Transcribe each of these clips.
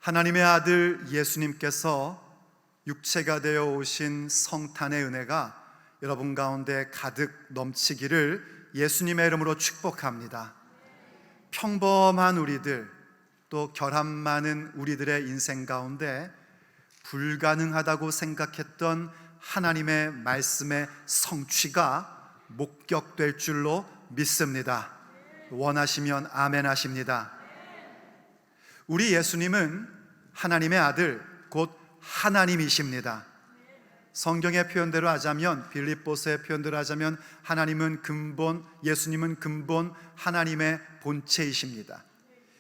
하나님의 아들 예수님께서 육체가 되어 오신 성탄의 은혜가 여러분 가운데 가득 넘치기를 예수님의 이름으로 축복합니다. 평범한 우리들, 또 결함 많은 우리들의 인생 가운데 불가능하다고 생각했던 하나님의 말씀의 성취가 목격될 줄로 믿습니다. 원하시면 아멘 하십니다. 우리 예수님은 하나님의 아들, 곧 하나님이십니다. 성경의 표현대로 하자면, 빌립보서의 표현대로 하자면 하나님은 근본, 예수님은 근본 하나님의 본체이십니다.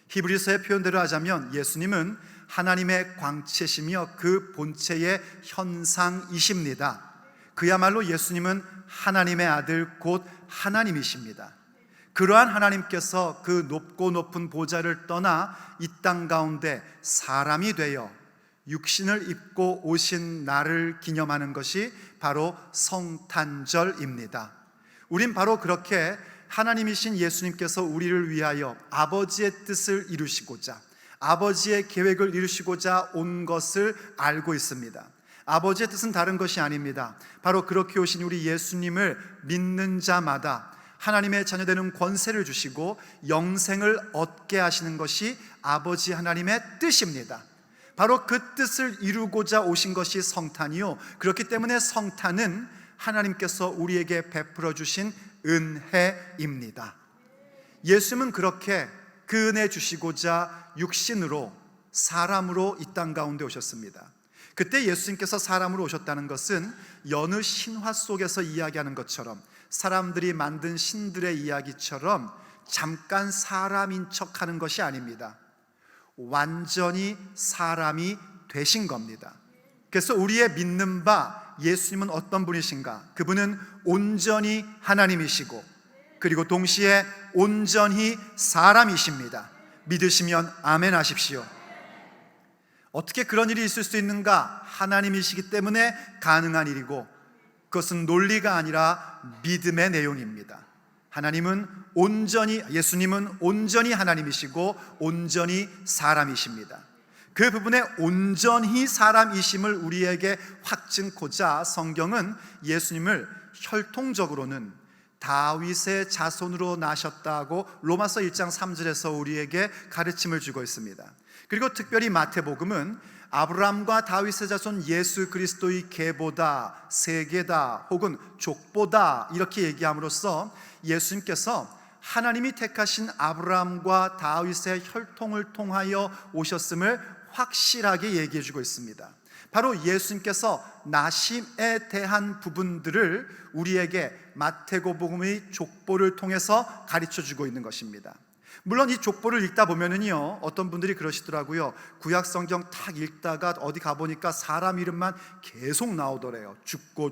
히브리서의 표현대로 하자면 예수님은 하나님의 광채시며 그 본체의 현상이십니다. 그야말로 예수님은 하나님의 아들, 곧 하나님이십니다. 그러한 하나님께서 그 높고 높은 보좌를 떠나 이 땅 가운데 사람이 되어 육신을 입고 오신 날을 기념하는 것이 바로 성탄절입니다. 우린 바로 그렇게 하나님이신 예수님께서 우리를 위하여 아버지의 뜻을 이루시고자, 아버지의 계획을 이루시고자 온 것을 알고 있습니다. 아버지의 뜻은 다른 것이 아닙니다. 바로 그렇게 오신 우리 예수님을 믿는 자마다 하나님의 자녀되는 권세를 주시고 영생을 얻게 하시는 것이 아버지 하나님의 뜻입니다. 바로 그 뜻을 이루고자 오신 것이 성탄이요, 그렇기 때문에 성탄은 하나님께서 우리에게 베풀어 주신 은혜입니다. 예수님은 그렇게 그 은혜 주시고자 육신으로, 사람으로 이 땅 가운데 오셨습니다. 그때 예수님께서 사람으로 오셨다는 것은 여느 신화 속에서 이야기하는 것처럼, 사람들이 만든 신들의 이야기처럼 잠깐 사람인 척하는 것이 아닙니다. 완전히 사람이 되신 겁니다. 그래서 우리의 믿는 바 예수님은 어떤 분이신가? 그분은 온전히 하나님이시고 그리고 동시에 온전히 사람이십니다. 믿으시면 아멘 하십시오. 어떻게 그런 일이 있을 수 있는가? 하나님이시기 때문에 가능한 일이고, 그것은 논리가 아니라 믿음의 내용입니다. 예수님은 온전히 하나님이시고 온전히 사람이십니다. 그 부분에 온전히 사람이심을 우리에게 확증코자 성경은 예수님을 혈통적으로는 다윗의 자손으로 나셨다고 로마서 1장 3절에서 우리에게 가르침을 주고 있습니다. 그리고 특별히 마태복음은 아브라함과 다윗의 자손 예수 그리스도의 계보다, 세계다, 혹은 족보다 이렇게 얘기함으로써 예수님께서 하나님이 택하신 아브라함과 다윗의 혈통을 통하여 오셨음을 확실하게 얘기해 주고 있습니다. 바로 예수님께서 나심에 대한 부분들을 우리에게 마태복음의 족보를 통해서 가르쳐 주고 있는 것입니다. 물론 이 족보를 읽다 보면은요, 어떤 분들이 그러시더라고요. 구약 성경 탁 읽다가 어디 가보니까 사람 이름만 계속 나오더래요. 죽고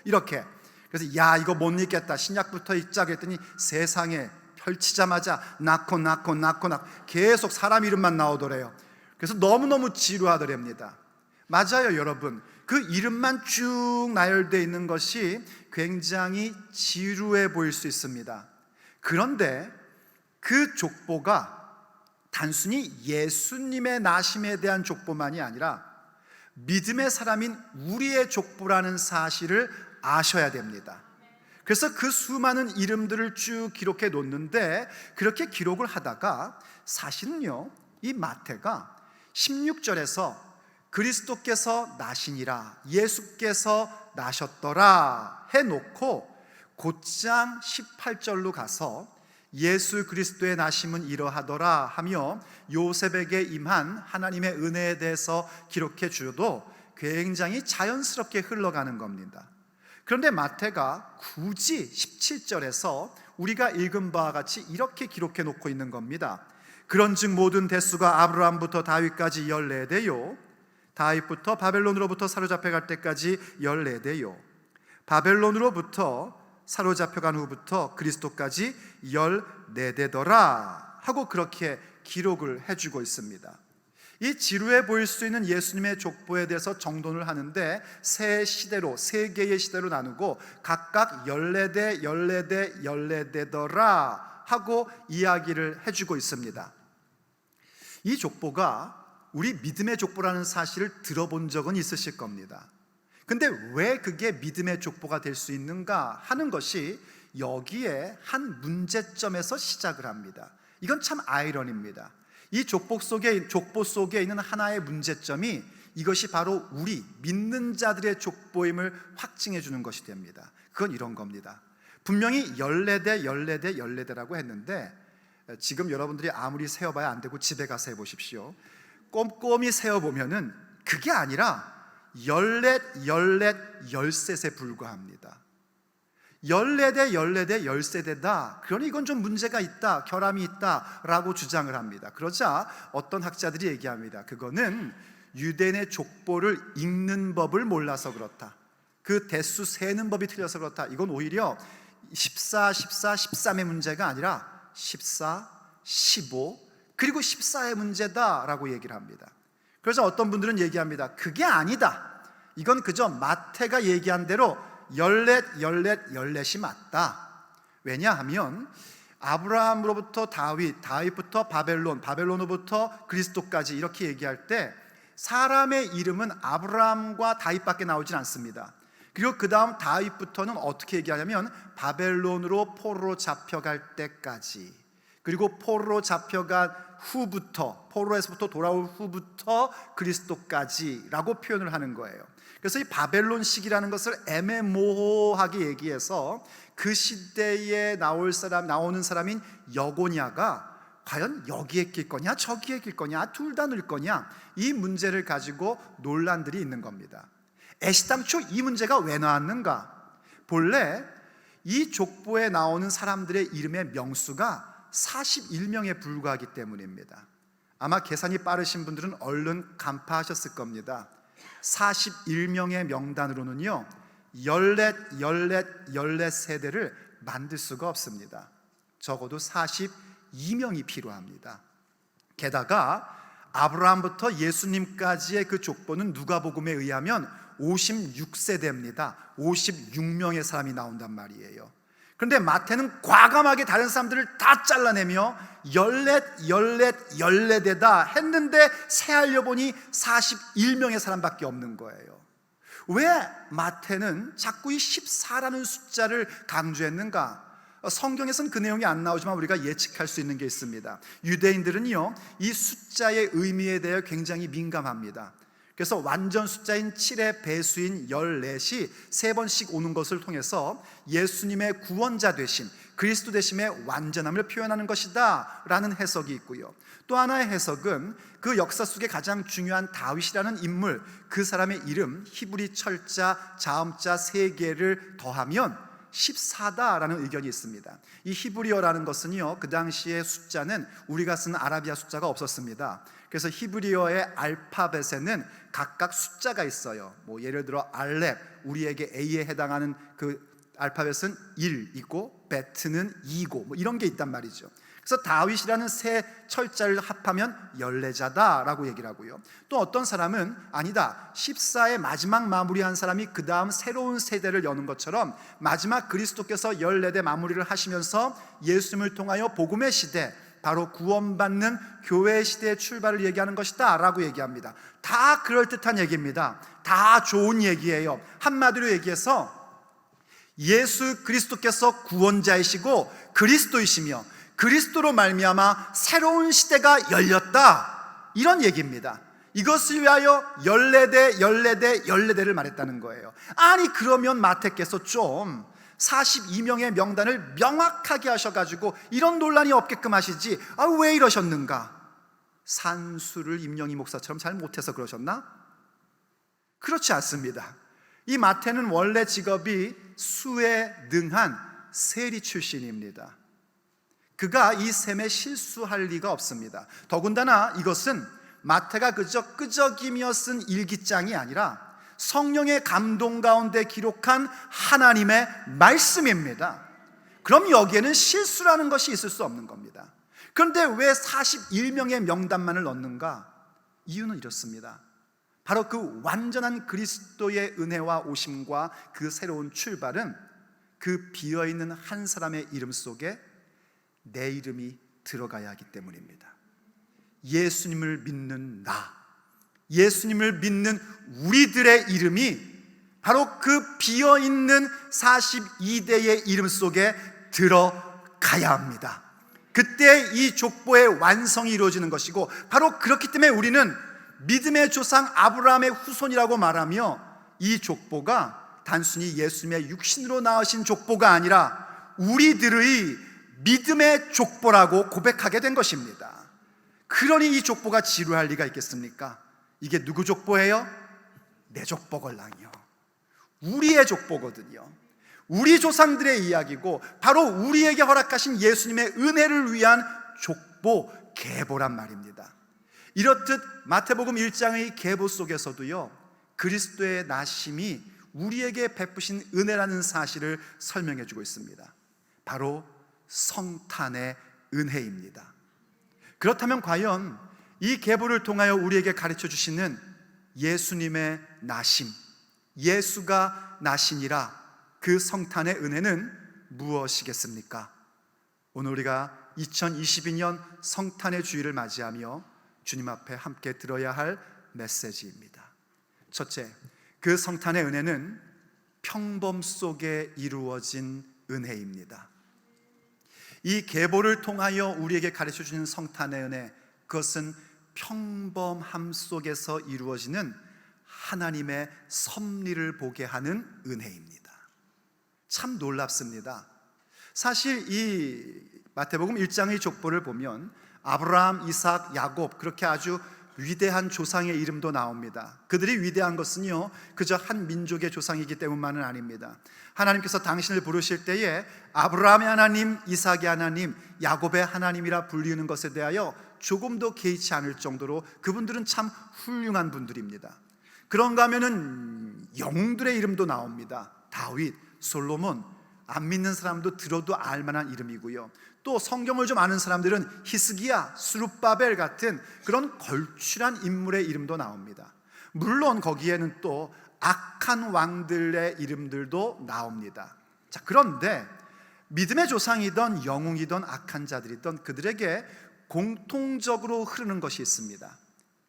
이렇게. 그래서 야, 이거 못 읽겠다, 신약부터 읽자 그랬더니 세상에 펼치자마자 낳고 계속 사람 이름만 나오더래요. 그래서 너무너무 지루하더랍니다. 맞아요, 여러분. 그 이름만 쭉 나열되어 있는 것이 굉장히 지루해 보일 수 있습니다. 그런데 그 족보가 단순히 예수님의 나심에 대한 족보만이 아니라 믿음의 사람인 우리의 족보라는 사실을 아셔야 됩니다. 그래서 그 수많은 이름들을 쭉 기록해 놓는데, 그렇게 기록을 하다가 사실은요, 이 마태가 16절에서 그리스도께서 나시니라, 예수께서 나셨더라 해놓고 곧장 18절로 가서 예수 그리스도의 나심은 이러하더라 하며 요셉에게 임한 하나님의 은혜에 대해서 기록해 주어도 굉장히 자연스럽게 흘러가는 겁니다. 그런데 마태가 굳이 17절에서 우리가 읽은 바와 같이 이렇게 기록해 놓고 있는 겁니다. 그런즉 모든 대수가 아브라함부터 다윗까지 14대요, 다윗부터 바벨론으로부터 사로잡혀갈 때까지 14대요, 바벨론으로부터 사로잡혀간 후부터 그리스도까지 14대더라 하고 그렇게 기록을 해주고 있습니다. 이 지루해 보일 수 있는 예수님의 족보에 대해서 정돈을 하는데 세 개의 시대로 나누고 각각 14대더라 하고 이야기를 해주고 있습니다. 이 족보가 우리 믿음의 족보라는 사실을 들어본 적은 있으실 겁니다. 근데 왜 그게 믿음의 족보가 될 수 있는가 하는 것이 여기에 한 문제점에서 시작을 합니다. 이건 참 아이러니입니다. 이 족보 속에 있는 하나의 문제점이 이것이 바로 우리 믿는 자들의 족보임을 확증해 주는 것이 됩니다. 그건 이런 겁니다. 분명히 14대 14대 14대라고 했는데 지금 여러분들이 아무리 세어봐야 안 되고 집에 가서 해보십시오. 꼼꼼히 세어보면은 그게 아니라 14, 14, 13에 불과합니다. 14대 14대 13대다. 그러니 이건 좀 문제가 있다, 결함이 있다 라고 주장을 합니다. 그러자 어떤 학자들이 얘기합니다. 그거는 유대인의 족보를 읽는 법을 몰라서 그렇다, 그 대수 세는 법이 틀려서 그렇다. 이건 오히려 14, 14, 13의 문제가 아니라 14, 15 그리고 14의 문제다라고 얘기를 합니다. 그래서 어떤 분들은 얘기합니다. 그게 아니다, 이건 그저 마태가 얘기한 대로 14, 14, 14이 맞다. 왜냐하면 아브라함으로부터 다윗, 다윗부터 바벨론, 바벨론으로부터 그리스도까지 이렇게 얘기할 때 사람의 이름은 아브라함과 다윗밖에 나오진 않습니다. 그리고 그 다음 다윗부터는 어떻게 얘기하냐면 바벨론으로 포로로 잡혀갈 때까지, 그리고 포로로 잡혀간 후부터, 포로에서부터 돌아올 후부터 그리스도까지라고 표현을 하는 거예요. 그래서 이 바벨론 시기라는 것을 애매모호하게 얘기해서 그 시대에 나오는 사람인 여고냐가 과연 여기에 낄 거냐 저기에 낄 거냐 둘 다 넣을 거냐, 이 문제를 가지고 논란들이 있는 겁니다. 애시당초 이 문제가 왜 나왔는가? 본래 이 족보에 나오는 사람들의 이름의 명수가 41명에 불과하기 때문입니다. 아마 계산이 빠르신 분들은 얼른 간파하셨을 겁니다. 41명의 명단으로는요 14, 14, 14세대를 만들 수가 없습니다. 적어도 42명이 필요합니다. 게다가 아브라함부터 예수님까지의 그 족보는 누가복음에 의하면 56세대입니다. 56명의 사람이 나온단 말이에요. 그런데 마태는 과감하게 다른 사람들을 다 잘라내며 14, 14, 14대다 했는데 세하려 보니 41명의 사람밖에 없는 거예요. 왜 마태는 자꾸 이 14라는 숫자를 강조했는가? 성경에서는 그 내용이 안 나오지만 우리가 예측할 수 있는 게 있습니다. 유대인들은요 이 숫자의 의미에 대해 굉장히 민감합니다. 그래서 완전 숫자인 7의 배수인 14이 3번씩 오는 것을 통해서 예수님의 구원자 되심, 그리스도 되심의 완전함을 표현하는 것이다 라는 해석이 있고요. 또 하나의 해석은 그 역사 속에 가장 중요한 다윗이라는 인물, 그 사람의 이름 히브리 철자, 자음자 3개를 더하면 14다라는 의견이 있습니다. 이 히브리어라는 것은요 그 당시의 숫자는 우리가 쓰는 아라비아 숫자가 없었습니다. 그래서 히브리어의 알파벳에는 각각 숫자가 있어요. 뭐 예를 들어 알렙, 우리에게 A에 해당하는 그 알파벳은 1이고 베트는 2고 뭐 이런 게 있단 말이죠. 그래서 다윗이라는 세 철자를 합하면 14자다라고 얘기를 하고요. 또 어떤 사람은 아니다, 14의 마지막 마무리한 사람이 그 다음 새로운 세대를 여는 것처럼 마지막 그리스도께서 14대 마무리를 하시면서 예수님을 통하여 복음의 시대, 바로 구원받는 교회의 시대의 출발을 얘기하는 것이다 라고 얘기합니다. 다 그럴듯한 얘기입니다. 다 좋은 얘기예요. 한마디로 얘기해서 예수 그리스도께서 구원자이시고 그리스도이시며 그리스도로 말미암아 새로운 시대가 열렸다, 이런 얘기입니다. 이것을 위하여 14대 14대 14대를 말했다는 거예요. 아니 그러면 마태께서 좀 42명의 명단을 명확하게 하셔가지고 이런 논란이 없게끔 하시지, 왜 이러셨는가? 산수를 임영희 목사처럼 잘 못해서 그러셨나? 그렇지 않습니다. 이 마태는 원래 직업이 수에 능한 세리 출신입니다. 그가 이 셈에 실수할 리가 없습니다. 더군다나 이것은 마태가 그저 끄적이며 쓴 일기장이 아니라 성령의 감동 가운데 기록한 하나님의 말씀입니다. 그럼 여기에는 실수라는 것이 있을 수 없는 겁니다. 그런데 왜 41명의 명단만을 넣는가? 이유는 이렇습니다. 바로 그 완전한 그리스도의 은혜와 오심과 그 새로운 출발은 그 비어있는 한 사람의 이름 속에 내 이름이 들어가야 하기 때문입니다. 예수님을 믿는 나, 예수님을 믿는 우리들의 이름이 바로 그 비어있는 42대의 이름 속에 들어가야 합니다. 그때 이 족보의 완성이 이루어지는 것이고, 바로 그렇기 때문에 우리는 믿음의 조상 아브라함의 후손이라고 말하며, 이 족보가 단순히 예수님의 육신으로 낳으신 족보가 아니라 우리들의 믿음의 족보라고 고백하게 된 것입니다. 그러니 이 족보가 지루할 리가 있겠습니까? 이게 누구 족보예요? 내 족보걸랑요. 우리의 족보거든요. 우리 조상들의 이야기고, 바로 우리에게 허락하신 예수님의 은혜를 위한 족보 계보란 말입니다. 이렇듯 마태복음 1장의 계보 속에서도요, 그리스도의 나심이 우리에게 베푸신 은혜라는 사실을 설명해 주고 있습니다. 바로 성탄의 은혜입니다. 그렇다면 과연 이 계보를 통하여 우리에게 가르쳐 주시는 예수님의 나심, 예수가 나시니라 그 성탄의 은혜는 무엇이겠습니까? 오늘 우리가 2022년 성탄의 주일을 맞이하며 주님 앞에 함께 들어야 할 메시지입니다. 첫째, 그 성탄의 은혜는 평범 속에 이루어진 은혜입니다. 이 계보를 통하여 우리에게 가르쳐 주는 성탄의 은혜, 그것은 평범함 속에서 이루어지는 하나님의 섭리를 보게 하는 은혜입니다. 참 놀랍습니다. 사실 이 마태복음 1장의 족보를 보면 아브라함, 이삭, 야곱, 그렇게 아주 위대한 조상의 이름도 나옵니다. 그들이 위대한 것은요, 그저 한 민족의 조상이기 때문만은 아닙니다. 하나님께서 당신을 부르실 때에 아브라함의 하나님, 이삭의 하나님, 야곱의 하나님이라 불리는 것에 대하여 조금도 개의치 않을 정도로 그분들은 참 훌륭한 분들입니다. 그런가 하면은 영웅들의 이름도 나옵니다. 다윗, 솔로몬, 안 믿는 사람도 들어도 알만한 이름이고요. 또 성경을 좀 아는 사람들은 히스기야, 스룹바벨 같은 그런 걸출한 인물의 이름도 나옵니다. 물론 거기에는 또 악한 왕들의 이름들도 나옵니다. 자, 그런데 믿음의 조상이던 영웅이던 악한 자들이던 그들에게 공통적으로 흐르는 것이 있습니다.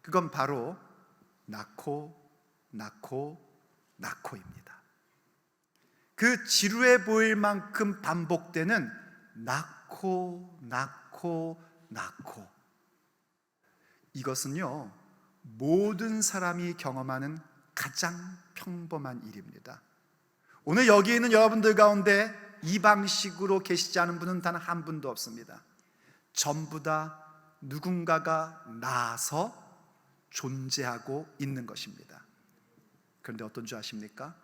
그건 바로 나코입니다. 그 지루해 보일 만큼 반복되는 나코. 이것은요, 모든 사람이 경험하는 가장 평범한 일입니다. 오늘 여기 있는 여러분들 가운데 이 방식으로 계시지 않은 분은 단 한 분도 없습니다. 전부 다 누군가가 나아서 존재하고 있는 것입니다. 그런데 어떤 줄 아십니까?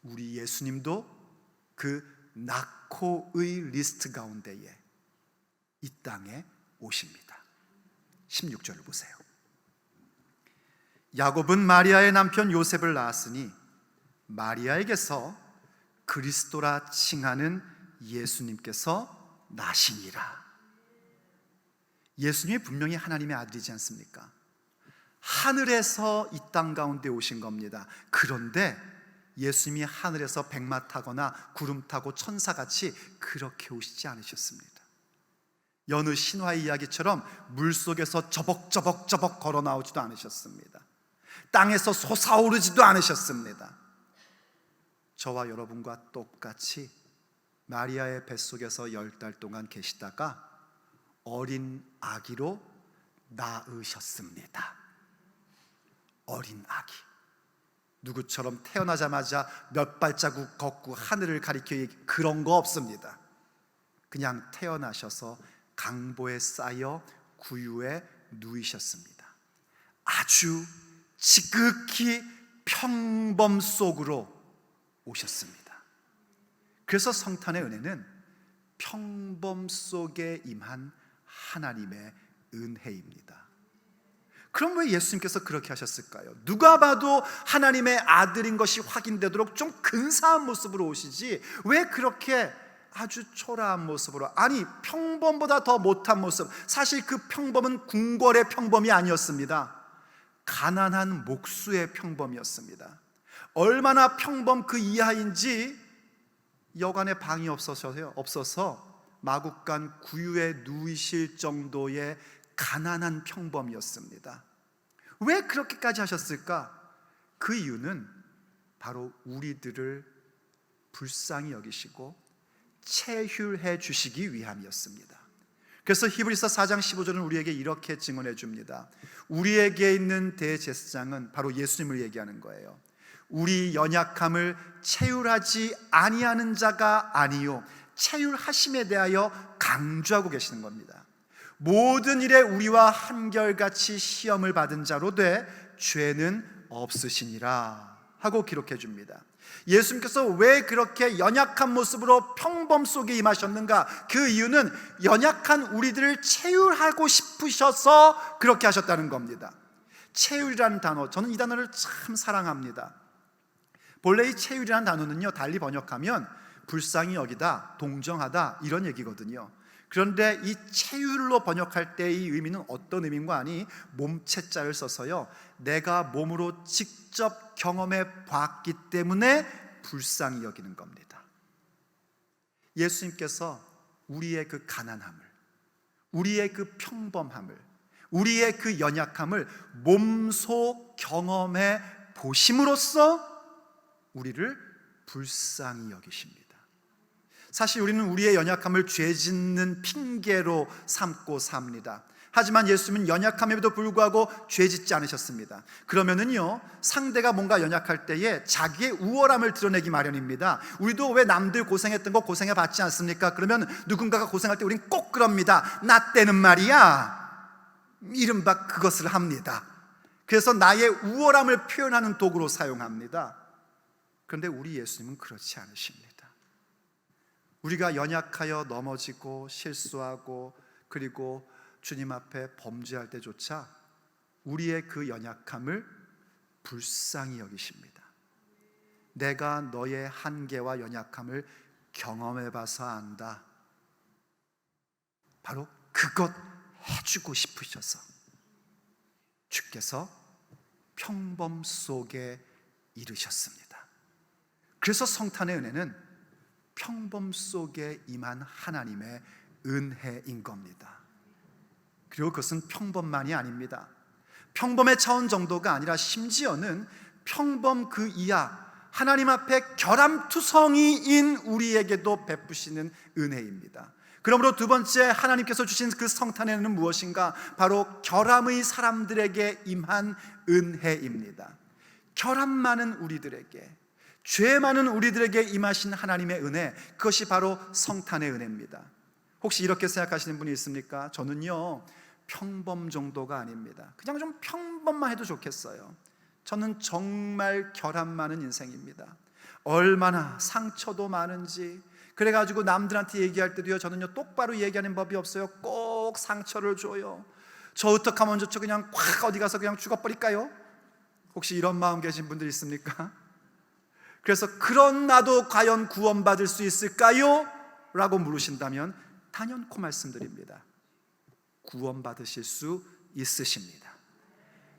우리 예수님도 그 나코의 리스트 가운데에 이 땅에 오십니다. 16절을 보세요. 야곱은 마리아의 남편 요셉을 낳았으니 마리아에게서 그리스도라 칭하는 예수님께서 나시니라. 예수님이 분명히 하나님의 아들이지 않습니까? 하늘에서 이 땅 가운데 오신 겁니다. 그런데 예수님이 하늘에서 백마 타거나 구름 타고 천사같이 그렇게 오시지 않으셨습니다. 여느 신화 이야기처럼 물속에서 저벅저벅 걸어 나오지도 않으셨습니다. 땅에서 솟아오르지도 않으셨습니다. 저와 여러분과 똑같이 마리아의 뱃속에서 10달 동안 계시다가 어린 아기로 낳으셨습니다. 어린 아기. 누구처럼 태어나자마자 몇 발자국 걷고 하늘을 가리켜 그런 거 없습니다. 그냥 태어나셔서 강보에 쌓여 구유에 누이셨습니다. 아주 지극히 평범 속으로 오셨습니다. 그래서 성탄의 은혜는 평범 속에 임한 하나님의 은혜입니다. 그럼 왜 예수님께서 그렇게 하셨을까요? 누가 봐도 하나님의 아들인 것이 확인되도록 좀 근사한 모습으로 오시지, 왜 그렇게 아주 초라한 모습으로, 아니 평범보다 더 못한 모습, 사실 그 평범은 궁궐의 평범이 아니었습니다. 가난한 목수의 평범이었습니다. 얼마나 평범 그 이하인지 여간에 방이 없어서 마국간 구유에 누이실 정도의 가난한 평범이었습니다. 왜 그렇게까지 하셨을까? 그 이유는 바로 우리들을 불쌍히 여기시고 체휼해 주시기 위함이었습니다. 그래서 히브리서 4장 15절은 우리에게 이렇게 증언해 줍니다. 우리에게 있는 대제사장은 바로 예수님을 얘기하는 거예요. 우리 연약함을 체휼하지 아니하는 자가 아니요 체휼하심에 대하여 강조하고 계시는 겁니다. 모든 일에 우리와 한결같이 시험을 받은 자로 돼 죄는 없으시니라 하고 기록해 줍니다. 예수님께서 왜 그렇게 연약한 모습으로 평범 속에 임하셨는가? 그 이유는 연약한 우리들을 체휼하고 싶으셔서 그렇게 하셨다는 겁니다. 체휼이라는 단어, 저는 이 단어를 참 사랑합니다. 본래 이 체휼이라는 단어는요, 달리 번역하면 불쌍히 여기다, 동정하다 이런 얘기거든요. 그런데 이 체휼로 번역할 때의 의미는 어떤 의미인가 하니 몸체자를 써서요, 내가 몸으로 직접 경험해 봤기 때문에 불쌍히 여기는 겁니다. 예수님께서 우리의 그 가난함을, 우리의 그 평범함을, 우리의 그 연약함을 몸소 경험해 보심으로써 우리를 불쌍히 여기십니다. 사실 우리는 우리의 연약함을 죄 짓는 핑계로 삼고 삽니다. 하지만 예수님은 연약함에도 불구하고 죄 짓지 않으셨습니다. 그러면은요, 상대가 뭔가 연약할 때에 자기의 우월함을 드러내기 마련입니다. 우리도 왜 남들 고생했던 거 고생해 봤지 않습니까? 그러면 누군가가 고생할 때 우린 꼭 그럽니다. 나 때는 말이야, 이른바 그것을 합니다. 그래서 나의 우월함을 표현하는 도구로 사용합니다. 그런데 우리 예수님은 그렇지 않으십니다. 우리가 연약하여 넘어지고 실수하고 그리고 주님 앞에 범죄할 때조차 우리의 그 연약함을 불쌍히 여기십니다. 내가 너의 한계와 연약함을 경험해 봐서 안다. 바로 그것 해주고 싶으셔서 주께서 평범 속에 이르셨습니다. 그래서 성탄의 은혜는 평범 속에 임한 하나님의 은혜인 겁니다. 그리고 그것은 평범만이 아닙니다. 평범의 차원 정도가 아니라 심지어는 평범 그 이하 하나님 앞에 결함투성이인 우리에게도 베푸시는 은혜입니다. 그러므로 두 번째 하나님께서 주신 그 성탄의 은혜는 무엇인가? 바로 결함의 사람들에게 임한 은혜입니다. 결함 많은 우리들에게, 죄 많은 우리들에게 임하신 하나님의 은혜, 그것이 바로 성탄의 은혜입니다. 혹시 이렇게 생각하시는 분이 있습니까? 저는요, 평범 정도가 아닙니다. 그냥 좀 평범만 해도 좋겠어요. 저는 정말 결함 많은 인생입니다. 얼마나 상처도 많은지, 그래가지고 남들한테 얘기할 때도요, 저는요 똑바로 얘기하는 법이 없어요. 꼭 상처를 줘요. 저 어떡하면 좋죠? 그냥 콱 어디 가서 그냥 죽어버릴까요? 혹시 이런 마음 계신 분들 있습니까? 그래서 그런 나도 과연 구원받을 수 있을까요? 라고 물으신다면 단연코 말씀드립니다. 구원받으실 수 있으십니다.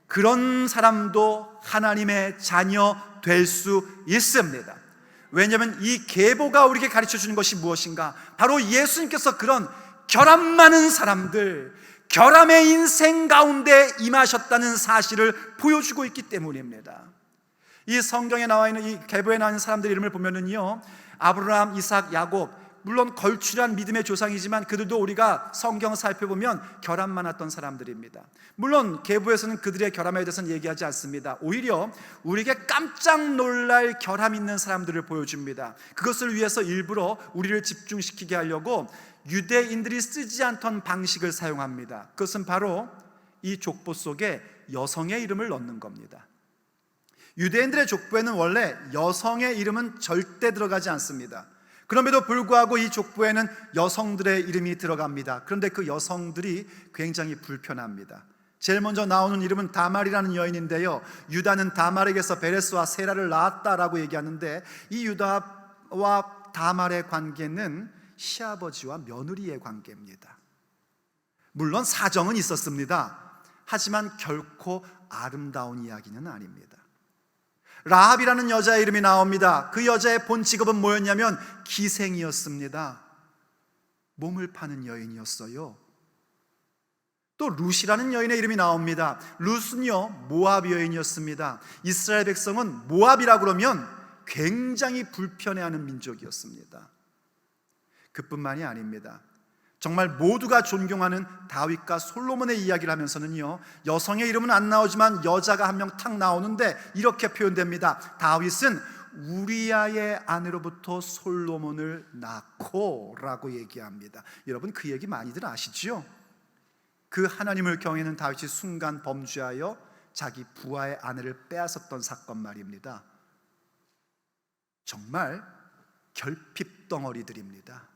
그런 사람도 하나님의 자녀 될 수 있습니다. 왜냐하면 이 계보가 우리에게 가르쳐 주는 것이 무엇인가? 바로 예수님께서 그런 결함 많은 사람들, 결함의 인생 가운데 임하셨다는 사실을 보여주고 있기 때문입니다. 이 성경에 나와 있는 이 계보에 나와 있는 사람들 이름을 보면은요, 아브라함, 이삭, 야곱, 물론 걸출한 믿음의 조상이지만 그들도 우리가 성경 살펴보면 결함 많았던 사람들입니다. 물론 계보에서는 그들의 결함에 대해서는 얘기하지 않습니다. 오히려 우리에게 깜짝 놀랄 결함 있는 사람들을 보여줍니다. 그것을 위해서 일부러 우리를 집중시키게 하려고 유대인들이 쓰지 않던 방식을 사용합니다. 그것은 바로 이 족보 속에 여성의 이름을 넣는 겁니다. 유대인들의 족보에는 원래 여성의 이름은 절대 들어가지 않습니다. 그럼에도 불구하고 이 족보에는 여성들의 이름이 들어갑니다. 그런데 그 여성들이 굉장히 불편합니다. 제일 먼저 나오는 이름은 다말이라는 여인인데요, 유다는 다말에게서 베레스와 세라를 낳았다라고 얘기하는데, 이 유다와 다말의 관계는 시아버지와 며느리의 관계입니다. 물론 사정은 있었습니다. 하지만 결코 아름다운 이야기는 아닙니다. 라합이라는 여자의 이름이 나옵니다. 그 여자의 본 직업은 뭐였냐면 기생이었습니다. 몸을 파는 여인이었어요. 또 룻이라는 여인의 이름이 나옵니다. 룻은요 모압 여인이었습니다. 이스라엘 백성은 모압이라 그러면 굉장히 불편해하는 민족이었습니다. 그뿐만이 아닙니다. 정말 모두가 존경하는 다윗과 솔로몬의 이야기를 하면서는요, 여성의 이름은 안 나오지만 여자가 한 명 탁 나오는데 이렇게 표현됩니다. 다윗은 우리아의 아내로부터 솔로몬을 낳고 라고 얘기합니다. 여러분 그 얘기 많이들 아시죠? 그 하나님을 경외하는 다윗이 순간 범죄하여 자기 부하의 아내를 빼앗았던 사건 말입니다. 정말 결핍덩어리들입니다.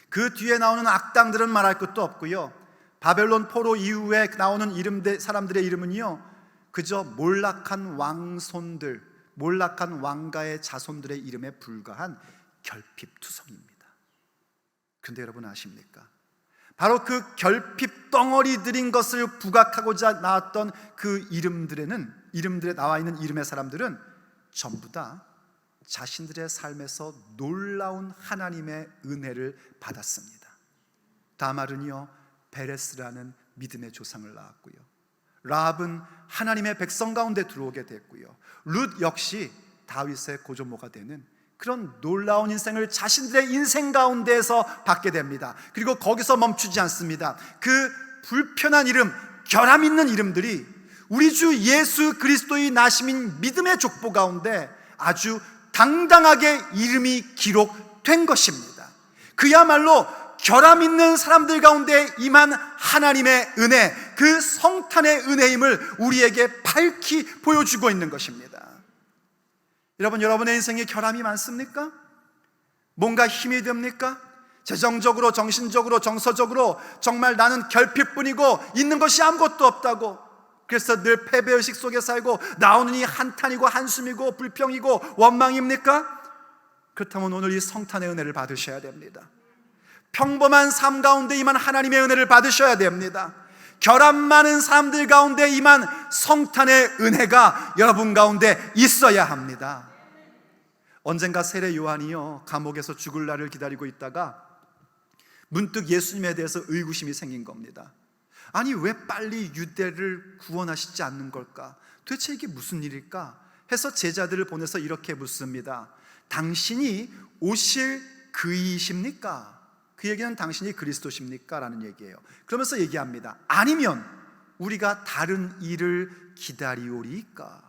그 뒤에 나오는 악당들은 말할 것도 없고요, 바벨론 포로 이후에 나오는 사람들의 이름은요 그저 몰락한 왕손들, 몰락한 왕가의 자손들의 이름에 불과한 결핍투성입니다. 그런데 여러분 아십니까? 바로 그 결핍덩어리들인 것을 부각하고자 나왔던 그 이름들에 나와 있는 이름의 사람들은 전부 다 자신들의 삶에서 놀라운 하나님의 은혜를 받았습니다. 다말은요 베레스라는 믿음의 조상을 낳았고요, 라합은 하나님의 백성 가운데 들어오게 됐고요, 룻 역시 다윗의 고조모가 되는 그런 놀라운 인생을 자신들의 인생 가운데에서 받게 됩니다. 그리고 거기서 멈추지 않습니다. 그 불편한 이름, 결함 있는 이름들이 우리 주 예수 그리스도의 나심인 믿음의 족보 가운데 아주 당당하게 이름이 기록된 것입니다. 그야말로 결함 있는 사람들 가운데 임한 하나님의 은혜, 그 성탄의 은혜임을 우리에게 밝히 보여주고 있는 것입니다. 여러분, 여러분의 인생에 결함이 많습니까? 뭔가 힘이 됩니까? 재정적으로, 정신적으로, 정서적으로 정말 나는 결핍뿐이고 있는 것이 아무것도 없다고, 그래서 늘 패배의식 속에 살고 나오는 이 한탄이고 한숨이고 불평이고 원망입니까? 그렇다면 오늘 이 성탄의 은혜를 받으셔야 됩니다. 평범한 삶 가운데 임한 하나님의 은혜를 받으셔야 됩니다. 결함 많은 사람들 가운데 임한 성탄의 은혜가 여러분 가운데 있어야 합니다. 언젠가 세례 요한이요 감옥에서 죽을 날을 기다리고 있다가 문득 예수님에 대해서 의구심이 생긴 겁니다. 아니 왜 빨리 유대를 구원하시지 않는 걸까? 도대체 이게 무슨 일일까? 해서 제자들을 보내서 이렇게 묻습니다. 당신이 오실 그이십니까? 그 얘기는 당신이 그리스도십니까? 라는 얘기예요. 그러면서 얘기합니다. 아니면 우리가 다른 일을 기다리오리까?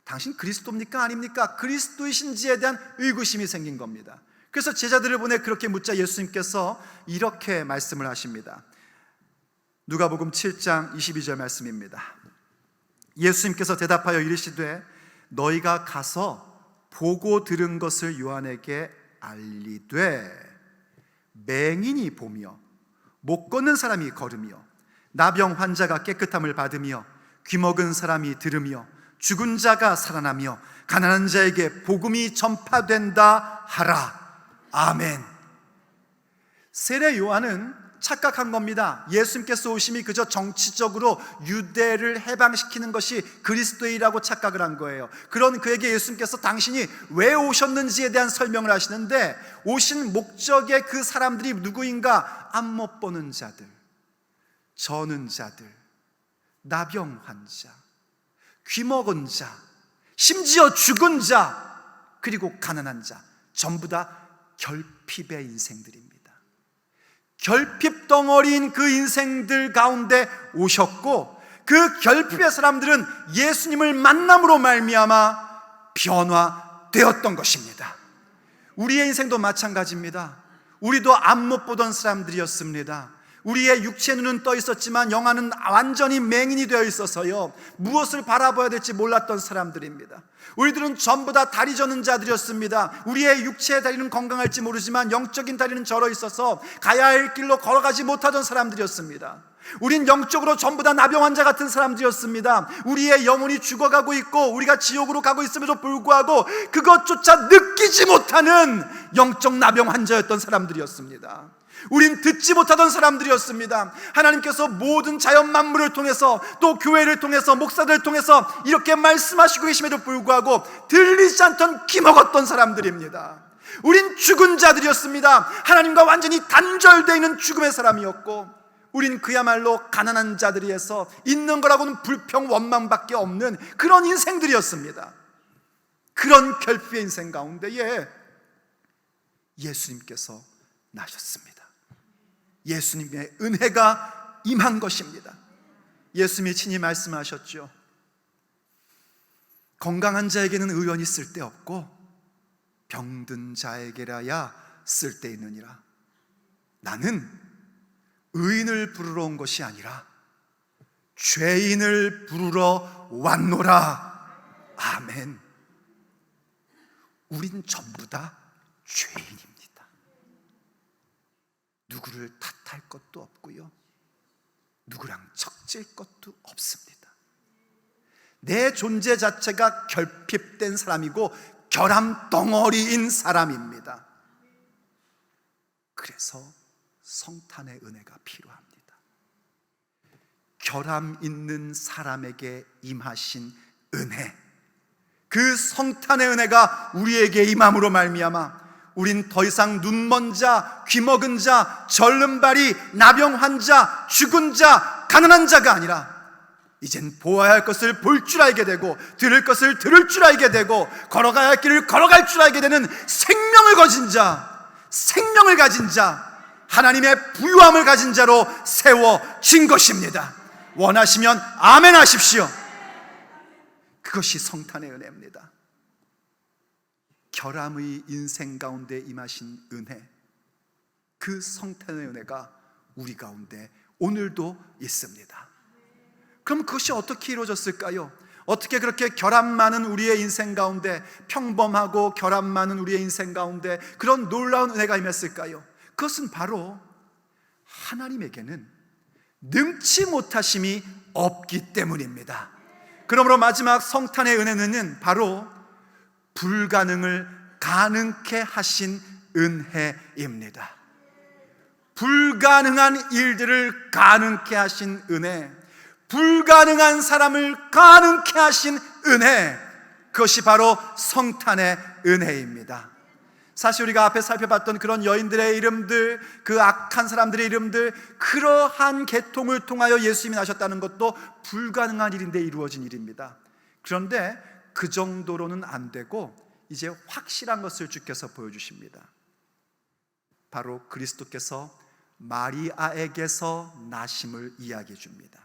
당신 그리스도입니까? 아닙니까? 그리스도이신지에 대한 의구심이 생긴 겁니다. 그래서 제자들을 보내 그렇게 묻자 예수님께서 이렇게 말씀을 하십니다. 누가복음 7장 22절 말씀입니다. 예수님께서 대답하여 이르시되 너희가 가서 보고 들은 것을 요한에게 알리되 맹인이 보며 못 걷는 사람이 걸으며 나병 환자가 깨끗함을 받으며 귀먹은 사람이 들으며 죽은 자가 살아나며 가난한 자에게 복음이 전파된다 하라. 아멘. 세례 요한은 착각한 겁니다. 예수님께서 오심이 그저 정치적으로 유대를 해방시키는 것이 그리스도이라고 착각을 한 거예요. 그런 그에게 예수님께서 당신이 왜 오셨는지에 대한 설명을 하시는데, 오신 목적의 그 사람들이 누구인가? 앞 못 보는 자들, 저는 자들, 나병 환자, 귀먹은 자, 심지어 죽은 자, 그리고 가난한 자, 전부 다 결핍의 인생들입니다. 결핍 덩어리인 그 인생들 가운데 오셨고, 그 결핍의 사람들은 예수님을 만남으로 말미암아 변화되었던 것입니다. 우리의 인생도 마찬가지입니다. 우리도 앞 못 보던 사람들이었습니다. 우리의 육체 눈은 떠 있었지만 영안은 완전히 맹인이 되어 있어서요, 무엇을 바라봐야 될지 몰랐던 사람들입니다. 우리들은 전부 다 다리 저는 자들이었습니다. 우리의 육체의 다리는 건강할지 모르지만 영적인 다리는 절어 있어서 가야 할 길로 걸어가지 못하던 사람들이었습니다. 우린 영적으로 전부 다 나병 환자 같은 사람들이었습니다. 우리의 영혼이 죽어가고 있고 우리가 지옥으로 가고 있음에도 불구하고 그것조차 느끼지 못하는 영적 나병 환자였던 사람들이었습니다. 우린 듣지 못하던 사람들이었습니다. 하나님께서 모든 자연 만물을 통해서, 또 교회를 통해서, 목사들을 통해서 이렇게 말씀하시고 계심에도 불구하고 들리지 않던 기먹었던 사람들입니다. 우린 죽은 자들이었습니다. 하나님과 완전히 단절되어 있는 죽음의 사람이었고, 우린 그야말로 가난한 자들이어서 있는 거라고는 불평 원망밖에 없는 그런 인생들이었습니다. 그런 결핍의 인생 가운데에 예수님께서 나셨습니다. 예수님의 은혜가 임한 것입니다. 예수님이 친히 말씀하셨죠. 건강한 자에게는 의원이 쓸데없고 병든 자에게라야 쓸데있느니라. 나는 의인을 부르러 온 것이 아니라 죄인을 부르러 왔노라. 아멘. 우린 전부 다 죄인입니다. 누구를 탓할 것도 없고요, 누구랑 척질 것도 없습니다. 내 존재 자체가 결핍된 사람이고 결함 덩어리인 사람입니다. 그래서 성탄의 은혜가 필요합니다. 결함 있는 사람에게 임하신 은혜, 그 성탄의 은혜가 우리에게 임함으로 말미암아 우린 더 이상 눈먼 자, 귀먹은 자, 절름발이, 나병 환자, 죽은 자, 가난한 자가 아니라 이젠 보아야 할 것을 볼 줄 알게 되고 들을 것을 들을 줄 알게 되고 걸어가야 할 길을 걸어갈 줄 알게 되는 생명을 가진 자, 생명을 가진 자, 하나님의 부유함을 가진 자로 세워진 것입니다. 원하시면 아멘 하십시오. 그것이 성탄의 은혜입니다. 결함의 인생 가운데 임하신 은혜, 그 성탄의 은혜가 우리 가운데 오늘도 있습니다. 그럼 그것이 어떻게 이루어졌을까요? 어떻게 그렇게 결함 많은 우리의 인생 가운데, 평범하고 결함 많은 우리의 인생 가운데 그런 놀라운 은혜가 임했을까요? 그것은 바로 하나님에게는 능치 못하심이 없기 때문입니다. 그러므로 마지막 성탄의 은혜는 바로 불가능을 가능케 하신 은혜입니다. 불가능한 일들을 가능케 하신 은혜, 불가능한 사람을 가능케 하신 은혜, 그것이 바로 성탄의 은혜입니다. 사실 우리가 앞에 살펴봤던 그런 여인들의 이름들, 그 악한 사람들의 이름들, 그러한 계통을 통하여 예수님이 나셨다는 것도 불가능한 일인데 이루어진 일입니다. 그런데 그 정도로는 안 되고 이제 확실한 것을 주께서 보여주십니다. 바로 그리스도께서 마리아에게서 나심을 이야기해 줍니다.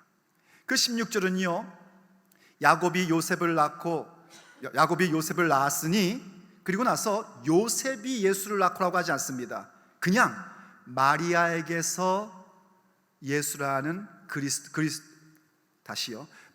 그 16절은요, 야곱이 요셉을 낳았으니, 그리고 나서 요셉이 예수를 낳고라고 하지 않습니다. 그냥 마리아에게서 예수라는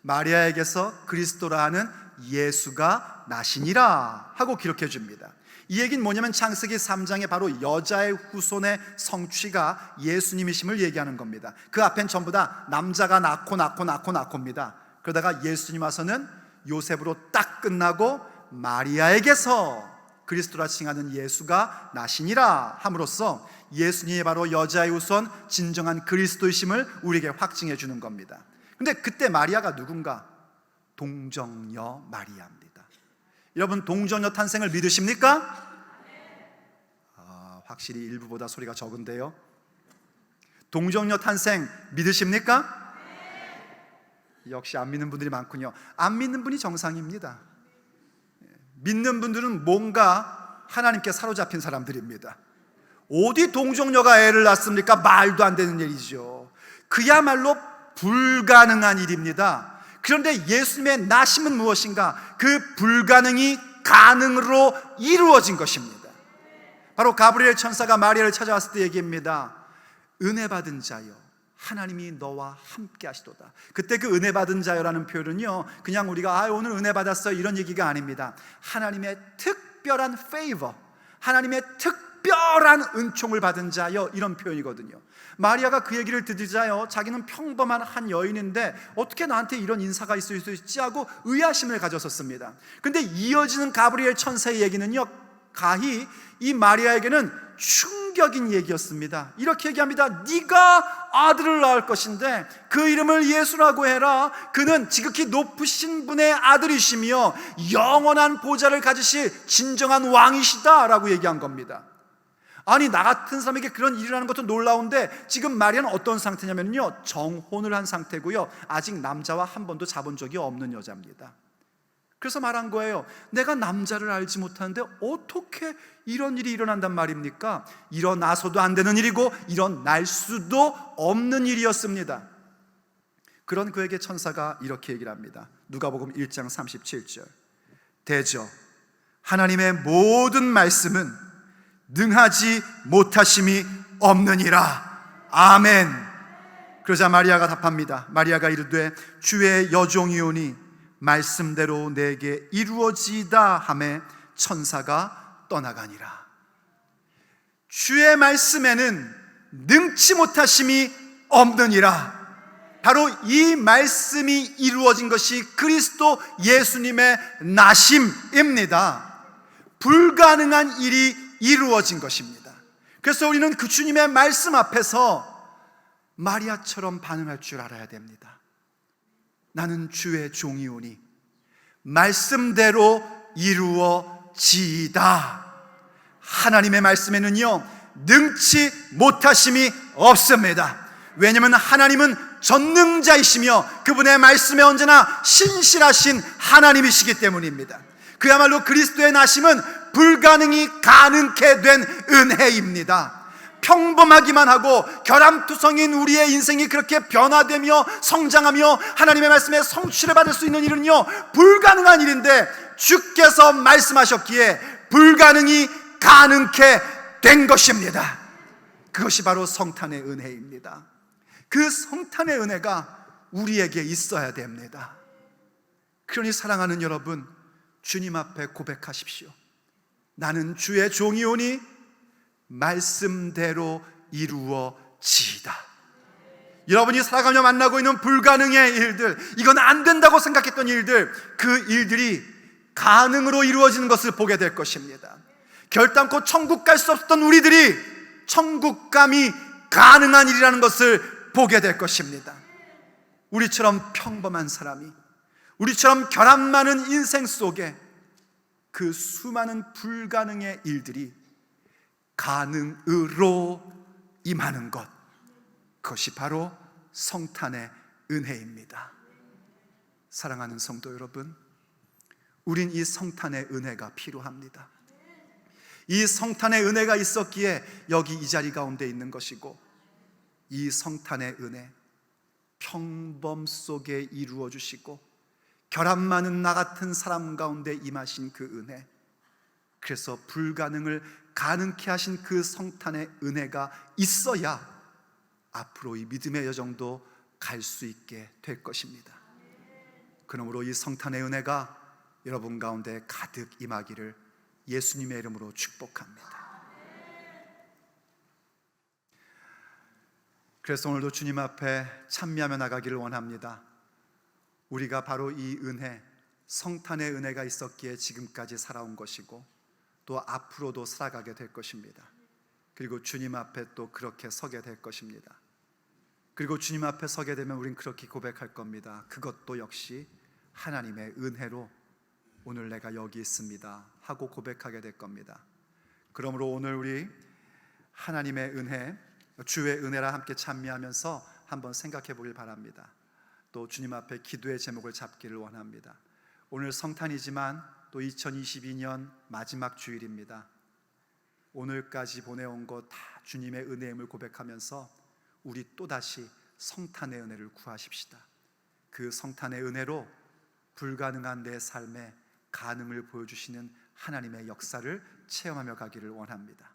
마리아에게서 그리스도라는 예수가 나시니라 하고 기록해 줍니다. 이 얘기는 뭐냐면 창세기 3장에 바로 여자의 후손의 성취가 예수님이심을 얘기하는 겁니다. 그 앞엔 전부 다 남자가 낳고입니다. 그러다가 예수님 와서는 요셉으로 딱 끝나고 마리아에게서 그리스도라 칭하는 예수가 나시니라 함으로써 예수님이 바로 여자의 후손 진정한 그리스도이심을 우리에게 확증해 주는 겁니다. 근데 그때 마리아가 누군가? 동정녀 마리아입니다. 여러분, 동정녀 탄생을 믿으십니까? 확실히 일부보다 소리가 적은데요. 동정녀 탄생 믿으십니까? 역시 안 믿는 분들이 많군요. 안 믿는 분이 정상입니다. 믿는 분들은 뭔가 하나님께 사로잡힌 사람들입니다. 어디 동정녀가 애를 낳습니까? 말도 안 되는 일이죠. 그야말로 불가능한 일입니다. 그런데 예수님의 나심은 무엇인가? 그 불가능이 가능으로 이루어진 것입니다. 바로 가브리엘 천사가 마리아를 찾아왔을 때 얘기합니다. 은혜 받은 자여, 하나님이 너와 함께 하시도다. 그때 그 은혜 받은 자여라는 표현은요, 그냥 우리가 오늘 은혜 받았어요 이런 얘기가 아닙니다. 하나님의 특별한 favor, 하나님의 특별한 은총을 받은 자여, 이런 표현이거든요. 마리아가 그 얘기를 듣자요, 자기는 평범한 한 여인인데 어떻게 나한테 이런 인사가 있을 수 있지 하고 의아심을 가졌었습니다. 근데 이어지는 가브리엘 천사의 얘기는요, 가히 이 마리아에게는 충격인 얘기였습니다. 이렇게 얘기합니다. 네가 아들을 낳을 것인데 그 이름을 예수라고 해라. 그는 지극히 높으신 분의 아들이시며 영원한 보좌를 가지실 진정한 왕이시다 라고 얘기한 겁니다. 아니, 나 같은 사람에게 그런 일이 일어나는 것도 놀라운데 지금 마리아는 어떤 상태냐면요, 정혼을 한 상태고요, 아직 남자와 한 번도 자본 적이 없는 여자입니다. 그래서 말한 거예요. 내가 남자를 알지 못하는데 어떻게 이런 일이 일어난단 말입니까? 일어나서도 안 되는 일이고 일어날 수도 없는 일이었습니다. 그런 그에게 천사가 이렇게 얘기를 합니다. 누가복음 1장 37절. 대저 하나님의 모든 말씀은 능하지 못하심이 없느니라. 아멘. 그러자 마리아가 답합니다. 마리아가 이르되 주의 여종이오니 말씀대로 내게 이루어지이다 하매 천사가 떠나가니라. 주의 말씀에는 능치 못하심이 없느니라. 바로 이 말씀이 이루어진 것이 그리스도 예수님의 나심입니다. 불가능한 일이 이루어진 것입니다. 그래서 우리는 그 주님의 말씀 앞에서 마리아처럼 반응할 줄 알아야 됩니다. 나는 주의 종이오니 말씀대로 이루어지이다. 하나님의 말씀에는요, 능치 못하심이 없습니다. 왜냐하면 하나님은 전능자이시며 그분의 말씀에 언제나 신실하신 하나님이시기 때문입니다. 그야말로 그리스도의 나심은 불가능이 가능케 된 은혜입니다. 평범하기만 하고 결함투성인 우리의 인생이 그렇게 변화되며 성장하며 하나님의 말씀에 성취를 받을 수 있는 일은요, 불가능한 일인데 주께서 말씀하셨기에 불가능이 가능케 된 것입니다. 그것이 바로 성탄의 은혜입니다. 그 성탄의 은혜가 우리에게 있어야 됩니다. 그러니 사랑하는 여러분, 주님 앞에 고백하십시오. 나는 주의 종이오니 말씀대로 이루어지이다. 여러분이 살아가며 만나고 있는 불가능의 일들, 이건 안 된다고 생각했던 일들, 그 일들이 가능으로 이루어지는 것을 보게 될 것입니다. 결단코 천국 갈 수 없었던 우리들이 천국감이 가능한 일이라는 것을 보게 될 것입니다. 우리처럼 평범한 사람이, 우리처럼 결함 많은 인생 속에 그 수많은 불가능의 일들이 가능으로 임하는 것, 그것이 바로 성탄의 은혜입니다. 사랑하는 성도 여러분, 우린 이 성탄의 은혜가 필요합니다. 이 성탄의 은혜가 있었기에 여기 이 자리 가운데 있는 것이고, 이 성탄의 은혜, 평범 속에 이루어 주시고 결함 많은 나 같은 사람 가운데 임하신 그 은혜, 그래서 불가능을 가능케 하신 그 성탄의 은혜가 있어야 앞으로 이 믿음의 여정도 갈 수 있게 될 것입니다. 그러므로 이 성탄의 은혜가 여러분 가운데 가득 임하기를 예수님의 이름으로 축복합니다. 그래서 오늘도 주님 앞에 찬미하며 나가기를 원합니다. 우리가 바로 이 은혜, 성탄의 은혜가 있었기에 지금까지 살아온 것이고 또 앞으로도 살아가게 될 것입니다. 그리고 주님 앞에 또 그렇게 서게 될 것입니다. 그리고 주님 앞에 서게 되면 우린 그렇게 고백할 겁니다. 그것도 역시 하나님의 은혜로 오늘 내가 여기 있습니다 하고 고백하게 될 겁니다. 그러므로 오늘 우리 하나님의 은혜, 주의 은혜라 함께 찬미하면서 한번 생각해 보길 바랍니다. 또 주님 앞에 기도의 제목을 잡기를 원합니다. 오늘 성탄이지만 또 2022년 마지막 주일입니다. 오늘까지 보내온 것 다 주님의 은혜임을 고백하면서 우리 또다시 성탄의 은혜를 구하십시다. 그 성탄의 은혜로 불가능한 내 삶에 가능을 보여주시는 하나님의 역사를 체험하며 가기를 원합니다.